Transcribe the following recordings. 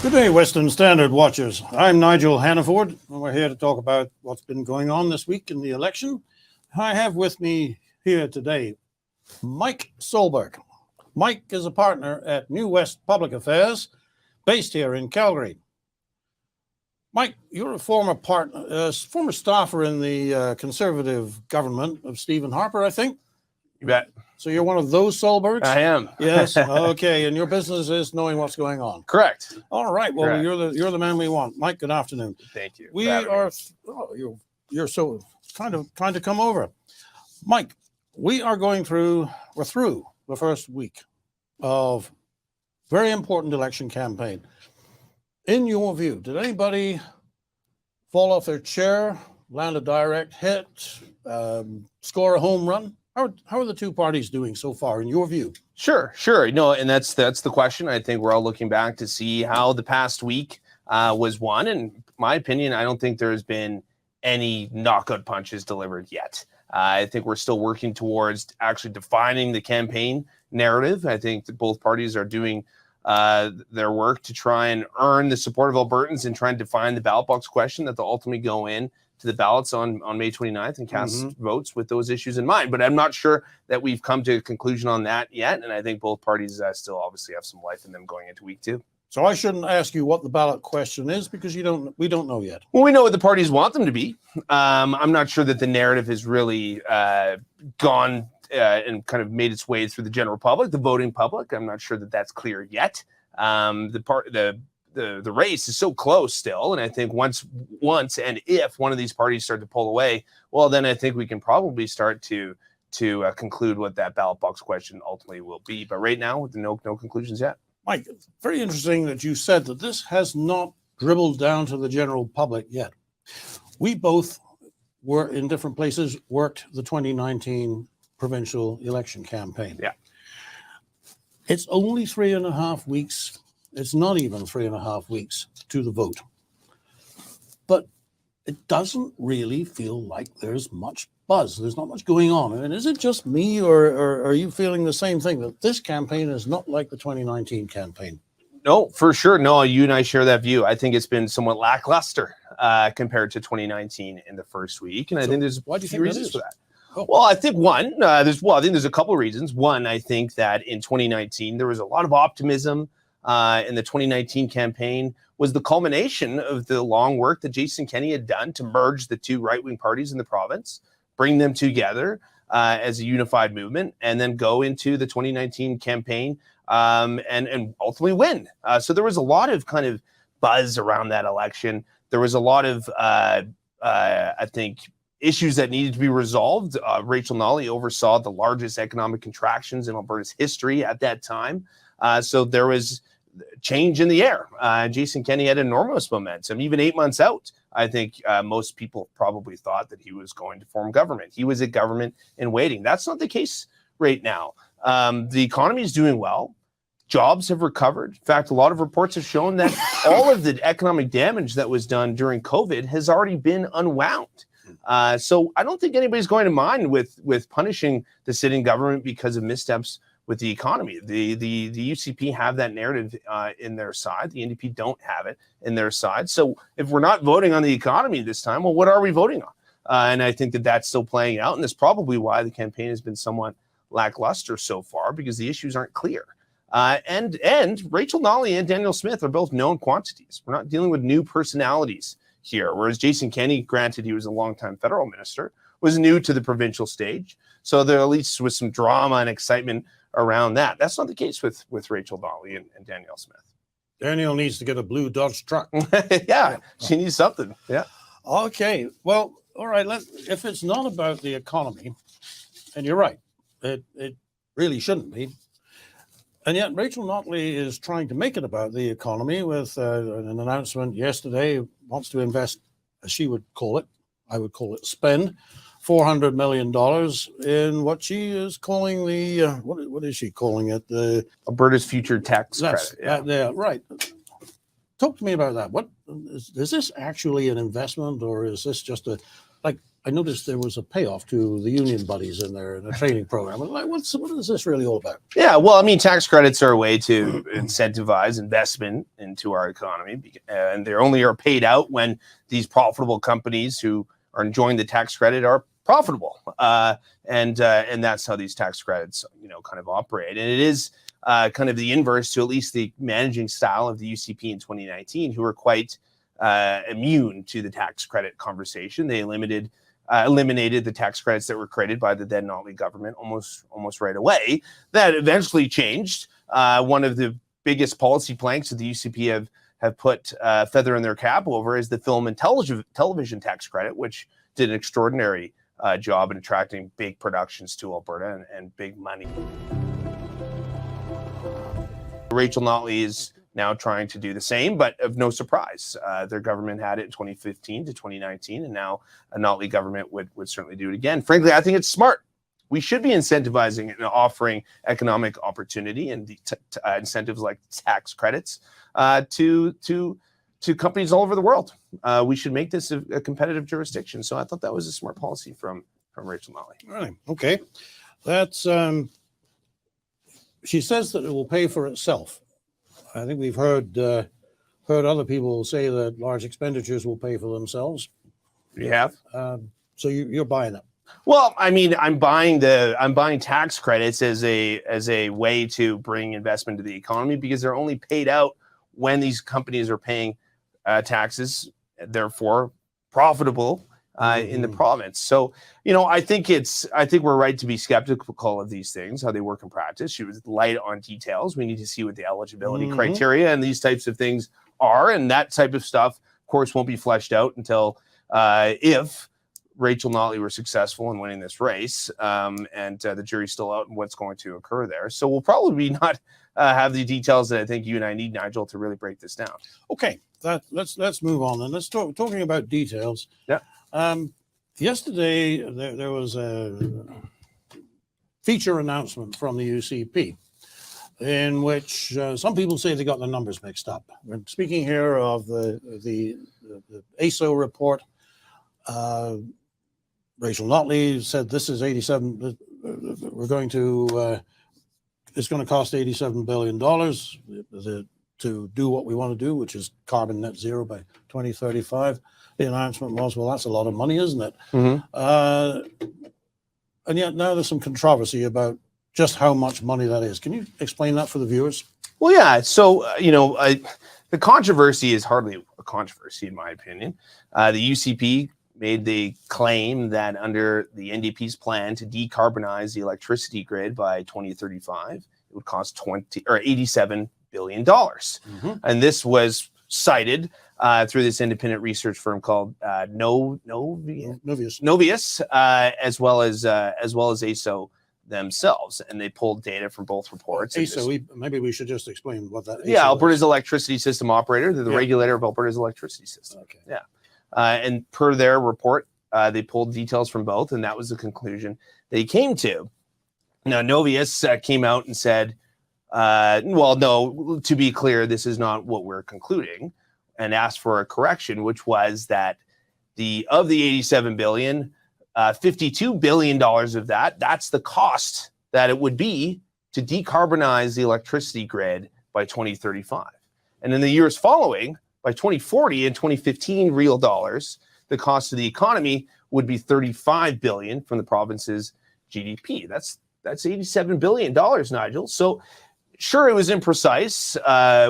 Good day, Western Standard watchers. I'm Nigel Hannaford, and we're here to talk about what's been going on this week in the election. I have with me here today Mike Solberg. Mike is a partner at New West Public Affairs, based here in Calgary. Mike, you're a former staffer in the Conservative government of Stephen Harper, I think. You bet. So you're one of those Solbergs? I am. Yes. Okay. And your business is knowing what's going on. Correct. All right. Well, Correct. you're the man we want. Mike, good afternoon. Thank you. We are. Oh, you're so kind of trying to come over, Mike. We are going through. We're through the first week of very important election campaign. In your view, did anybody fall off their chair, land a direct hit, score a home run? How are the two parties doing so far, in your view? Sure. No, and that's the question. I think we're all looking back to see how the past week was won. And in my opinion, I don't think there's been any knockout punches delivered yet. I think we're still working towards actually defining the campaign narrative. I think that both parties are doing their work to try and earn the support of Albertans and try and define the ballot box question that they'll ultimately go in to the ballots on May 29th and cast votes with those issues in mind. But I'm not sure that we've come to a conclusion on that yet. And I think both parties still obviously have some life in them going into week two. So I shouldn't ask you what the ballot question is because we don't know yet. Well, we know what the parties want them to be. I'm not sure that the narrative has really gone and kind of made its way through the general public, the voting public. I'm not sure that that's clear yet. The race is so close still, and I think once and if one of these parties start to pull away, well, then I think we can probably start to conclude what that ballot box question ultimately will be. But right now, no conclusions yet. Mike, it's very interesting that you said that this has not dribbled down to the general public yet. We both were in different places, worked the 2019 provincial election campaign. Yeah, it's only 3.5 weeks. It's not even 3.5 weeks to the vote. But it doesn't really feel like there's much buzz. There's not much going on. I mean, is it just me or are you feeling the same thing, that this campaign is not like the 2019 campaign? No, for sure. No, you and I share that view. I think it's been somewhat lackluster compared to 2019 in the first week. And I think there's why do you think reasons for that. Oh. Well, I think I think there's a couple of reasons. One, I think that in 2019, there was a lot of optimism in the 2019 campaign, was the culmination of the long work that Jason Kenney had done to merge the two right-wing parties in the province, bring them together as a unified movement, and then go into the 2019 campaign and ultimately win. So there was a lot of kind of buzz around that election. There was a lot of, I think, issues that needed to be resolved. Rachel Notley oversaw the largest economic contractions in Alberta's history at that time. So there was change in the air. Jason Kenney had enormous momentum. Even 8 months out, I think most people probably thought that he was going to form government. He was a government in waiting. That's not the case right now. The economy is doing well. Jobs have recovered. In fact, a lot of reports have shown that all of the economic damage that was done during COVID has already been unwound. So I don't think anybody's going to mind with punishing the sitting government because of missteps with the economy. The UCP have that narrative in their side. The NDP don't have it in their side. So if we're not voting on the economy this time, well, what are we voting on? And I think that that's still playing out. And that's probably why the campaign has been somewhat lackluster so far, because the issues aren't clear. And Rachel Notley and Daniel Smith are both known quantities. We're not dealing with new personalities here. Whereas Jason Kenney, granted he was a longtime federal minister, was new to the provincial stage. So there at least was some drama and excitement around that. That's not the case with Rachel Notley and Danielle Smith. Danielle needs to get a blue Dodge truck. Yeah, she needs something. Yeah. Okay. Well, all right. If it's not about the economy, and you're right, it really shouldn't be. And yet Rachel Notley is trying to make it about the economy with an announcement yesterday, wants to invest, as she would call it, I would call it spend, $400 million in what she is calling the, what is she calling it? The Alberta's Future Tax Credit. Yeah, right. Talk to me about that. What is this actually an investment, or is this just I noticed there was a payoff to the union buddies in there in a training program. I'm like, what is this really all about? Yeah, well, I mean, tax credits are a way to incentivize investment into our economy, and they only are paid out when these profitable companies who are enjoying the tax credit are profitable, and that's how these tax credits, kind of operate. And it is kind of the inverse to at least the managing style of the UCP in 2019, who are quite immune to the tax credit conversation. They eliminated the tax credits that were created by the then Notley government almost right away. That eventually changed. One of the biggest policy planks that the UCP have put feather in their cap over is the film and television tax credit, which did an extraordinary job in attracting big productions to Alberta and big money. Rachel Notley is now trying to do the same, but of no surprise. Their government had it in 2015 to 2019, and now a Notley government would certainly do it again. Frankly, I think it's smart. We should be incentivizing and offering economic opportunity and incentives like tax credits to companies all over the world. We should make this a competitive jurisdiction. So I thought that was a smart policy from Rachel Notley. Right. Okay. That's she says that it will pay for itself. I think we've heard other people say that large expenditures will pay for themselves. You have? So you're buying it. Well, I mean, I'm buying tax credits as a way to bring investment to the economy, because they're only paid out when these companies are paying taxes, therefore profitable in the province. So, I think we're right to be skeptical of these things, how they work in practice. She was light on details. We need to see what the eligibility criteria and these types of things are, and that type of stuff, of course, won't be fleshed out until if Rachel Notley were successful in winning this race, and the jury's still out on what's going to occur there. So we'll probably not have the details that I think you and I need, Nigel, to really break this down. Okay, let's move on then. Let's talking about details. Yeah. Yesterday there was a feature announcement from the UCP in which some people say they got the numbers mixed up. We're speaking here of the ASO report. Rachel Notley said this is 87. It's going to cost $87 billion to do what we want to do, which is carbon net zero by 2035. The announcement was, well, that's a lot of money, isn't it? Mm-hmm. And yet now there's some controversy about just how much money that is. Can you explain that for the viewers? Well, yeah. So, the controversy is hardly a controversy, in my opinion. The UCP made the claim that under the NDP's plan to decarbonize the electricity grid by 2035, it would cost $87 billion. Mm-hmm. And this was cited through this independent research firm called Novius, as well as ASO themselves, and they pulled data from both reports. ASO, maybe we should just explain what that is. Yeah, Alberta's electricity system operator. They're the regulator of Alberta's electricity system. Okay. Yeah. And per their report, they pulled details from both, and that was the conclusion they came to. Now, Novius came out and said, well, no, to be clear, this is not what we're concluding, and asked for a correction, which was that of the 87 billion, $52 billion of that's the cost that it would be to decarbonize the electricity grid by 2035. And in the years following, by 2040 and 2015 real dollars, the cost of the economy would be $35 billion from the province's GDP. That's $87 billion, Nigel. So sure, it was imprecise,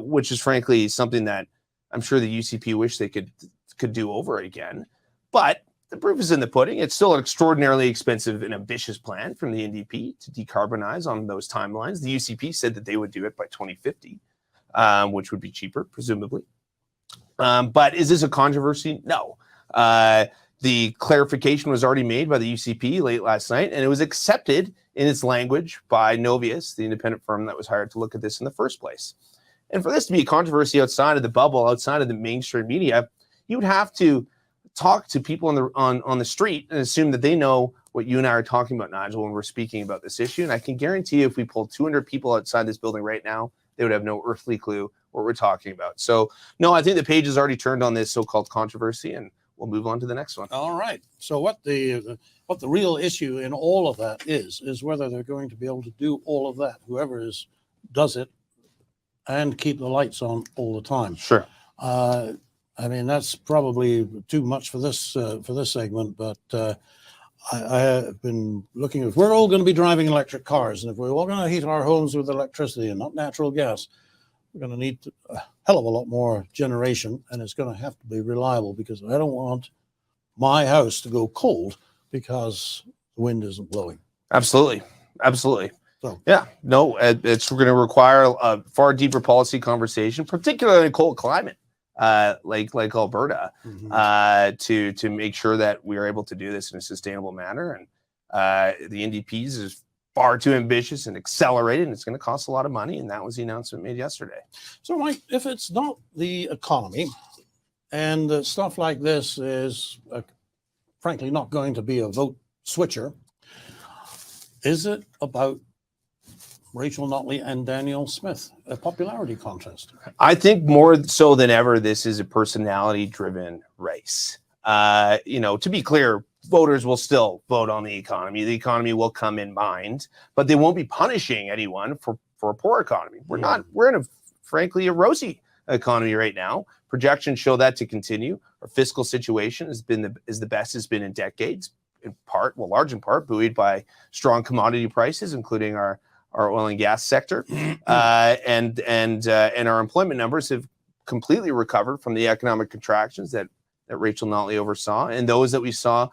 which is frankly something that I'm sure the UCP wish they could do over again. But the proof is in the pudding. It's still an extraordinarily expensive and ambitious plan from the NDP to decarbonize on those timelines. The UCP said that they would do it by 2050, which would be cheaper, presumably. But is this a controversy? No. The clarification was already made by the UCP late last night, and it was accepted in its language by Novius, the independent firm that was hired to look at this in the first place. And for this to be a controversy outside of the bubble, outside of the mainstream media, you would have to talk to people on the street and assume that they know what you and I are talking about, Nigel, when we're speaking about this issue. And I can guarantee you, if we pulled 200 people outside this building right now, they would have no earthly clue what we're talking about. So, no, I think the page has already turned on this so-called controversy, and we'll move on to the next one. All right. So what the real issue in all of that is whether they're going to be able to do all of that, whoever does it, and keep the lights on all the time. Sure. I mean, that's probably too much for this segment, but I have been looking at, we're all going to be driving electric cars, and if we're all going to heat our homes with electricity and not natural gas, we're going to need a hell of a lot more generation, and it's going to have to be reliable, because I don't want my house to go cold because the wind isn't blowing. Absolutely. So, yeah, no, it's going to require a far deeper policy conversation, particularly in a cold climate like Alberta, to make sure that we are able to do this in a sustainable manner. And the NDP's is far too ambitious and accelerated, and it's going to cost a lot of money. And that was the announcement made yesterday. So, Mike, if it's not the economy, and stuff like this is frankly not going to be a vote switcher, is it about Rachel Notley and Danielle Smith, a popularity contest? I think more so than ever, this is a personality-driven race. To be clear, voters will still vote on the economy. The economy will come in mind, but they won't be punishing anyone for a poor economy. We're in frankly a rosy economy right now. Projections show that to continue. Our fiscal situation is the best it's been in decades, large in part buoyed by strong commodity prices, including our oil and gas sector, and our employment numbers have completely recovered from the economic contractions that Rachel Notley oversaw, and those that we saw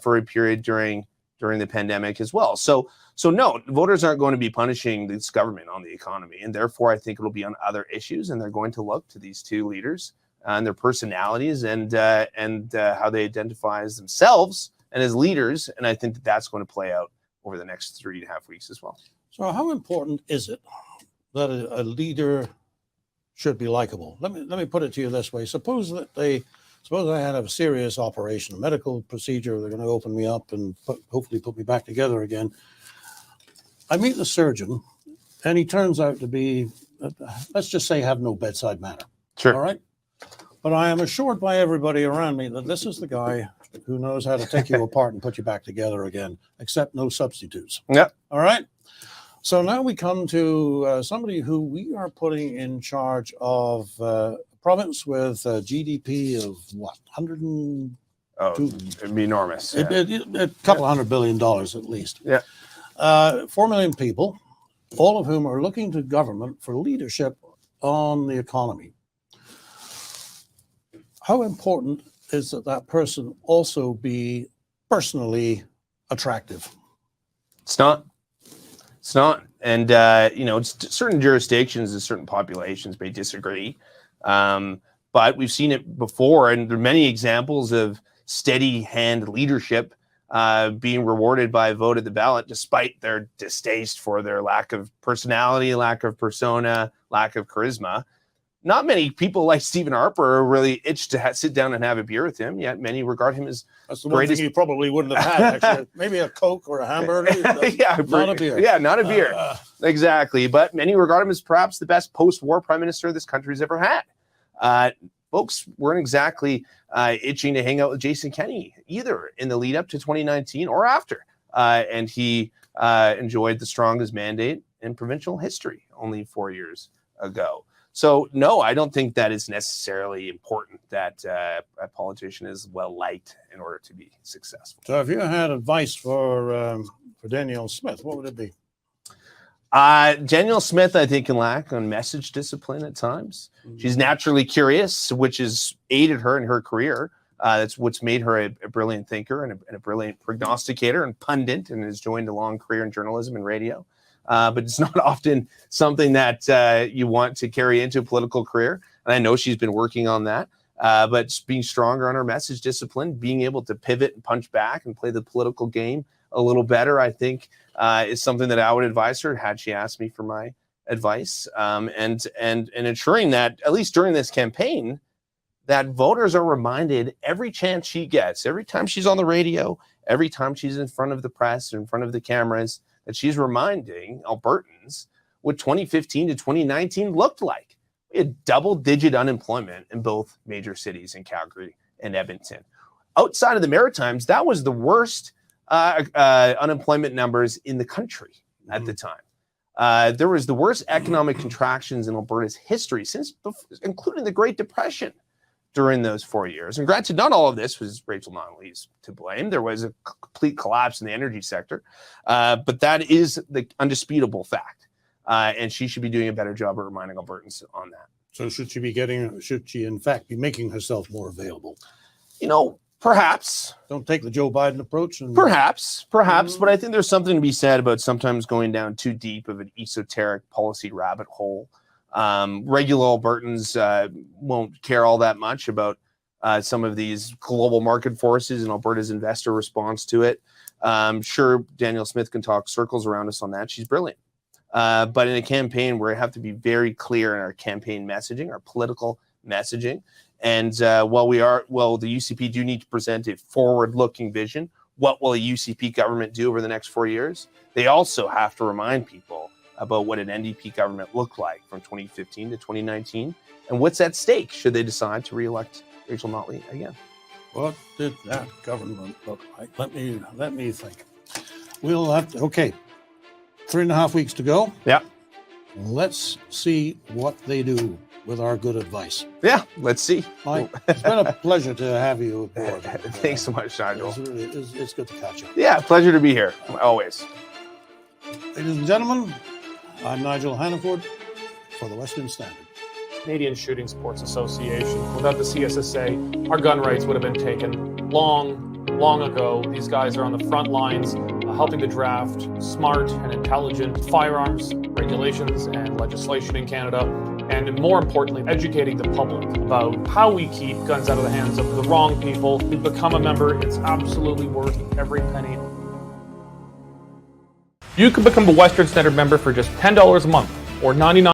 for a period during the pandemic as well. So no, voters aren't going to be punishing this government on the economy, and therefore I think it'll be on other issues, and they're going to look to these two leaders and their personalities and how they identify as themselves and as leaders, and I think that's going to play out over the next 3.5 weeks as well. So how important is it that a leader should be likable? Let me put it to you this way. Suppose I had a serious operation, a medical procedure. They're going to open me up and hopefully put me back together again. I meet the surgeon, and he turns out to be, let's just say, have no bedside manner. Sure. All right. But I am assured by everybody around me that this is the guy who knows how to take you apart and put you back together again, except no substitutes. Yep. All right. So now we come to somebody who we are putting in charge of a province with a GDP of what, 100 and... Oh, it'd be enormous. Yeah. A couple $100 billion at least. Yeah. 4 million people, all of whom are looking to government for leadership on the economy. How important is that person also be personally attractive? It's not. And, certain jurisdictions and certain populations may disagree. But we've seen it before, and there are many examples of steady hand leadership being rewarded by a vote at the ballot, despite their distaste for their lack of personality, lack of persona, lack of charisma. Not many people like Stephen Harper are really itched to sit down and have a beer with him, yet many regard him as that's the one thing you probably wouldn't have had, actually. Maybe a Coke or a hamburger. Not a beer. Yeah, not a beer. Exactly. But many regard him as perhaps the best post-war prime minister this country's ever had. Folks weren't exactly itching to hang out with Jason Kenney either in the lead up to 2019 or after. And he enjoyed the strongest mandate in provincial history only 4 years ago. So, no, I don't think that it's necessarily important that a politician is well-liked in order to be successful. So if you had advice for Danielle Smith, what would it be? Danielle Smith, I think, can lack on message discipline at times. Mm-hmm. She's naturally curious, which has aided her in her career. That's what's made her a brilliant thinker and a brilliant prognosticator and pundit, and has joined a long career in journalism and radio. But it's not often something that you want to carry into a political career. And I know she's been working on that. But being stronger on her message discipline, being able to pivot and punch back and play the political game a little better, I think, is something that I would advise her had she asked me for my advice. And ensuring that, at least during this campaign, that voters are reminded every chance she gets, every time she's on the radio, every time she's in front of the press, in front of the cameras, that she's reminding Albertans what 2015 to 2019 looked like. We had double-digit unemployment in both major cities in Calgary and Edmonton. outside of the Maritimes, that was the worst unemployment numbers in the country at the time. There was the worst economic contractions in Alberta's history since, including the Great Depression during those 4 years. And granted, not all of this was Rachel Notley's to blame. There was a complete collapse in the energy sector, but that is the undisputable fact. And she should be doing a better job of reminding Albertans on that. So should she in fact be making herself more available? You know, perhaps. Don't take the Joe Biden approach. And Perhaps, but I think there's something to be said about sometimes going down too deep of an esoteric policy rabbit hole. Regular Albertans won't care all that much about some of these global market forces and Alberta's investor response to it. Sure, Danielle Smith can talk circles around us on that. She's brilliant. But in a campaign where we have to be very clear in our campaign messaging, our political messaging, and while the UCP do need to present a forward-looking vision, what will a UCP government do over the next 4 years? They also have to remind people about what an NDP government looked like from 2015 to 2019, and what's at stake should they decide to re-elect Rachel Notley again. What did that government look like? Let me think. We'll have to, okay, 3.5 weeks to go. Yeah. Let's see what they do with our good advice. Yeah, let's see. Mike, it's been a pleasure to have you aboard. Thanks so much, Nigel. It's good to catch up. Yeah, pleasure to be here, always. Ladies and gentlemen, I'm Nigel Hannaford for the Western Standard. Canadian Shooting Sports Association. Without the CSSA, our gun rights would have been taken long ago. These guys are on the front lines helping to draft smart and intelligent firearms regulations and legislation in Canada, and more importantly, educating the public about how we keep guns out of the hands of the wrong people. To become a member, it's absolutely worth every penny. You can become a Western Standard member for just $10 a month or $99